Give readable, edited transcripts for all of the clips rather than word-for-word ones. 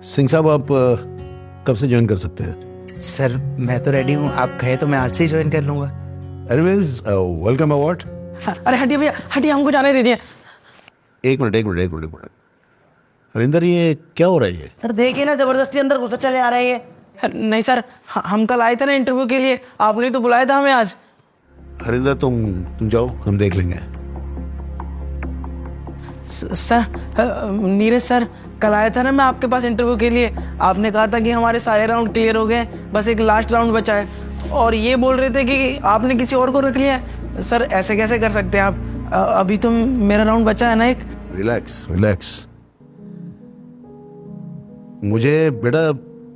सिंह साहब आप कब से ज्वाइन कर सकते हैं? सर मैं तो रेडी हूँ, आप कहे तो मैं आज से ही ज्वाइन कर लूँगा। Anyways welcome about. अरे हटिए भैया हटिए, हमको जाने दीजिए। एक मिनट। हरिंदर ये क्या हो रहा है ये? सर देखिए ना, जबरदस्ती अंदर घुस चले आ रहे हैं ये। नहीं सर, हम कल आए थे ना इंटरव्यू के लिए, आपने तो बुलाया था हमें आज। हरिंदर तुम जाओ, हम देख लेंगे। सर नीरज सर, कल आया था ना मैं आपके पास इंटरव्यू के लिए, आपने कहा था कि हमारे सारे राउंड क्लियर हो गए, बस एक लास्ट राउंड बचा है, और ये बोल रहे थे कि आपने किसी और को रख लिया है। सर ऐसे कैसे कर सकते हैं आप? अभी तो मेरा राउंड बचा है ना एक। रिलैक्स। मुझे बेटा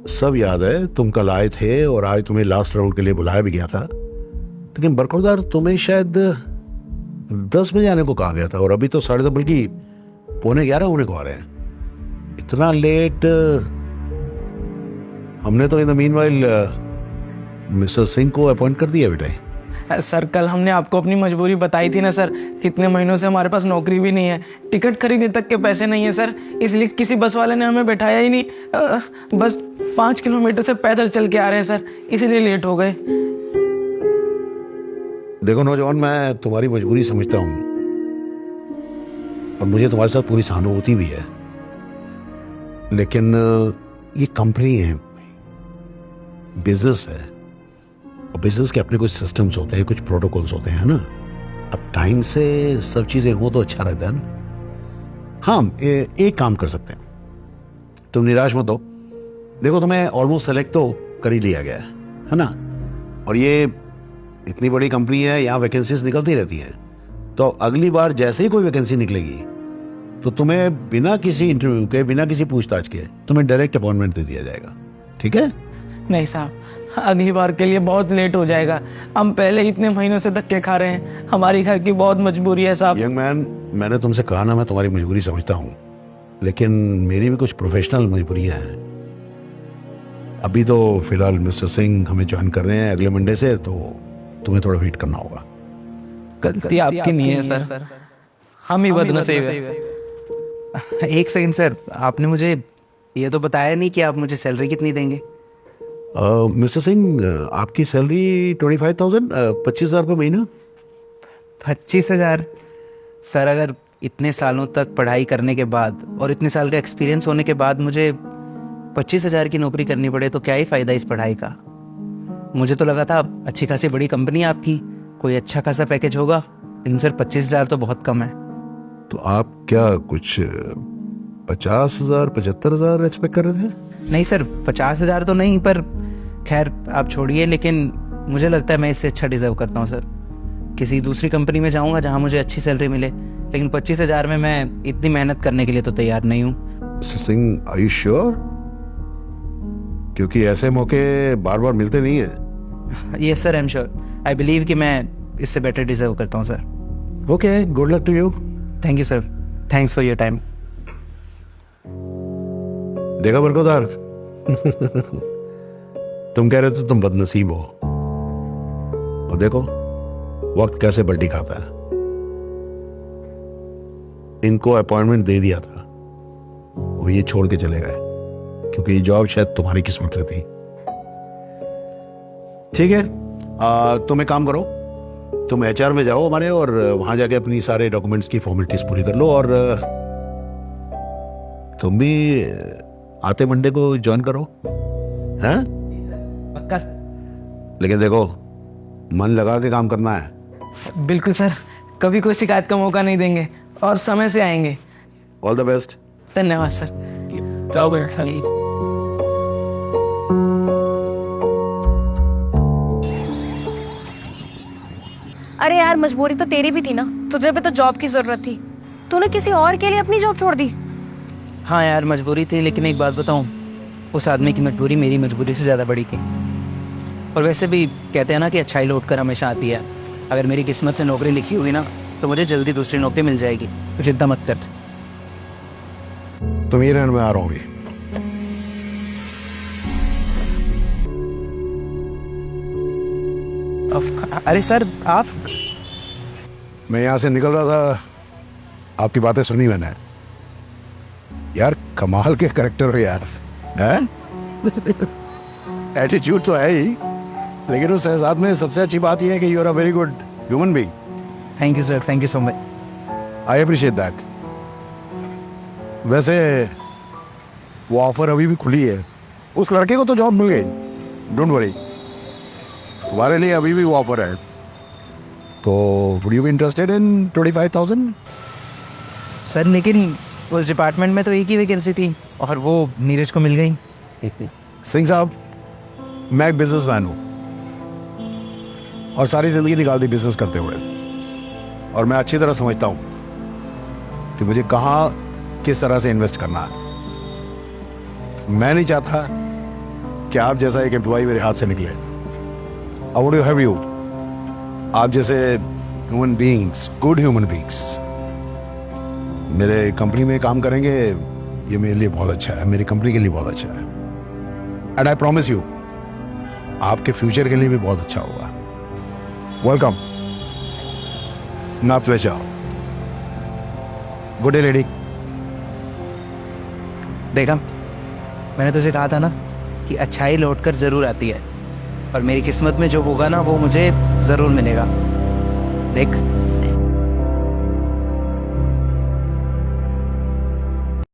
सब याद है, तुम कल आए थे और आज तुम्हें लास्ट राउंड के लिए बुलाया भी गया था, लेकिन बरखुरदार तुम्हें शायद 10 बजे आने को कहा गया था और अभी तो 10:30 बल्कि 11:45 होने को आ रहे हैं। इतना लेट? हमने तो in the meanwhile mister Singh को अपॉइंट कर दिया बेटा। सर कल हमने आपको अपनी मजबूरी बताई थी ना सर, कितने महीनों से हमारे पास नौकरी भी नहीं है, टिकट खरीदने तक के पैसे नहीं है सर, इसलिए किसी बस वाले ने हमें बैठाया ही नहीं। बस 5 किलोमीटर से पैदल चल के आ रहे हैं सर, इसलिए लेट हो गए। देखो नौजवान, मैं तुम्हारी मजबूरी समझता हूँ और मुझे तुम्हारे साथ पूरी सहानुभूति भी है, लेकिन ये कंपनी है, बिजनेस है, और बिजनेस के अपने कुछ सिस्टम्स होते हैं, कुछ प्रोटोकॉल्स होते हैं ना। अब टाइम से सब चीजें हो तो अच्छा रहता है ना। हाँ, एक काम कर सकते हैं, तुम निराश मत हो। देखो तुम्हें ऑलमोस्ट सेलेक्ट तो कर ही लिया गया है ना, और ये इतनी बड़ी कंपनी है, यहाँ वैकेंसीज निकलती रहती हैं, तो अगली बार जैसे ही कोई वैकेंसी निकलेगी तो तुम्हें बिना किसी इंटरव्यू के, बिना किसी पूछताछ के तुम्हें डायरेक्ट अपॉइंटमेंट दे दिया जाएगा, ठीक है? नहीं साहब, अगली बार के लिए बहुत लेट हो जाएगा, हम पहले इतने महीनों से धक्के खा रहे हैं, हमारी घर की बहुत मजबूरी है साहब। यंग मैन, मैंने तुमसे कहा ना, मैं तुम्हारी मजबूरी समझता हूँ, लेकिन मेरी भी कुछ प्रोफेशनल मजबूरियां हैं। अभी तो फिलहाल मिस्टर सिंह हमें ज्वाइन कर रहे हैं अगले मंडे से, तो तुम्हें थोड़ा वेट करना होगा। गलती आपकी नहीं है सर, हम ही बदनसीब है। एक सेकंड सर, आपने मुझे ये तो बताया नहीं कि आप मुझे सैलरी कितनी देंगे। मिस्टर सिंह, आपकी सैलरी 25,000, 25,000 रुपये महीना। 25,000? सर अगर इतने सालों तक पढ़ाई करने के बाद और इतने साल का एक्सपीरियंस होने के बाद मुझे 25,000 की नौकरी करनी पड़े तो क्या ही फ़ायदा इस पढ़ाई का। मुझे तो लगा था अच्छी खासी बड़ी कंपनी है आपकी, कोई अच्छा खासा पैकेज होगा, लेकिन सर 25,000 तो बहुत कम है। तो आप क्या कुछ 50,000, 75,000 एक्सपेक्ट कर रहे थे? नहीं सर, 50,000 तो नहीं, पर खैर आप छोड़िए, लेकिन मुझे लगता है मैं इससे अच्छा डिजर्व करता हूँ सर। किसी दूसरी कंपनी में जाऊँगा जहाँ मुझे अच्छी सैलरी मिले, लेकिन 25,000 में मैं इतनी मेहनत करने के लिए तो तैयार नहीं हूँ। Mister Singh, are you sure? क्योंकि ऐसे मौके बार बार मिलते नहीं है। Yes sir, I am sure, I believe कि मैं इससे बेटर डिजर्व करता हूँ sir. Okay, good luck to you. Thank you sir, thanks for your time. देखा बरकदार, तुम कह रहे थे तुम बदनसीब हो, और देखो वक्त कैसे पलटी खाता है। इनको अपॉइंटमेंट दे दिया था और ये छोड़ के चले गए, क्योंकि ये जॉब शायद तुम्हारी किस्मत में थी। ठीक है, तुम एक काम करो, तुम HR में जाओ हमारे, और वहां जाके अपनी सारे डॉक्यूमेंट्स की फॉर्मेलिटीज पूरी कर लो, और तुम भी आते मंडे को ज्वाइन करो, हैं? पक्का? लेकिन देखो, मन लगा के काम करना है। बिल्कुल सर, कभी कोई शिकायत का मौका नहीं देंगे और समय से आएंगे। All the best. धन्यवाद सर। जाओ बेटा। अरे यार, मजबूरी तो तेरी भी थी ना, तुझे भी तो जॉब की जरूरत थी, तूने किसी और के लिए अपनी जॉब छोड़ दी। हाँ यार, मजबूरी थी, लेकिन एक बात बताऊं, उस आदमी की मजबूरी मेरी मजबूरी से ज़्यादा बड़ी थी। और वैसे भी कहते हैं ना कि अच्छाई लौट कर हमेशा आती है। अगर मेरी किस्मत में नौकरी लिखी हुई ना, तो मुझे जल्दी दूसरी नौकरी मिल जाएगी, तो चिंता मत कर। तुम ही रहने में आ रहा हूँ। अरे सर आप? मैं यहाँ से निकल रहा था, आपकी बातें सुनी मैंने। यार कमाल के करेक्टर हो यार। है? एटीट्यूड तो है ही, लेकिन उस साथ में सबसे अच्छी बात यह है कि you are a very good human being. Thank you sir, thank you so much. I appreciate that. वैसे वो ऑफर अभी भी खुली है. उस लड़के को तो जॉब मिल गई, डोंट वरी. तुम्हारे लिए अभी भी वो ऑफर है. तो would you be interested in 25,000? Sir लेकिन उस डिपार्टमेंट में तो एक ही वैकेंसी थी और वो नीरज को मिल गई. सिंह साहब, मैं एक बिजनेसमैन हूँ और सारी जिंदगी निकाल दी बिजनेस करते हुए, और मैं अच्छी तरह समझता हूँ कि मुझे कहाँ किस तरह से इन्वेस्ट करना है. मैं नहीं चाहता कि आप जैसा एक एम्प्लॉय मेरे हाथ से निकले. I want to have you. आप जैसे human beings, good human beings मेरे कंपनी में काम करेंगे, ये मेरे लिए बहुत अच्छा है, मेरी कंपनी के लिए बहुत अच्छा है. एंड आई प्रॉमिस यू, आपके फ्यूचर के लिए भी बहुत अच्छा होगा. वेलकम. ना प्लेजर. Good day lady. देखा, मैंने तुझे कहा था ना कि अच्छाई लौटकर ज़रूर आती है, और मेरी किस्मत में जो होगा ना वो मुझे ज़रूर मिलेगा. देख.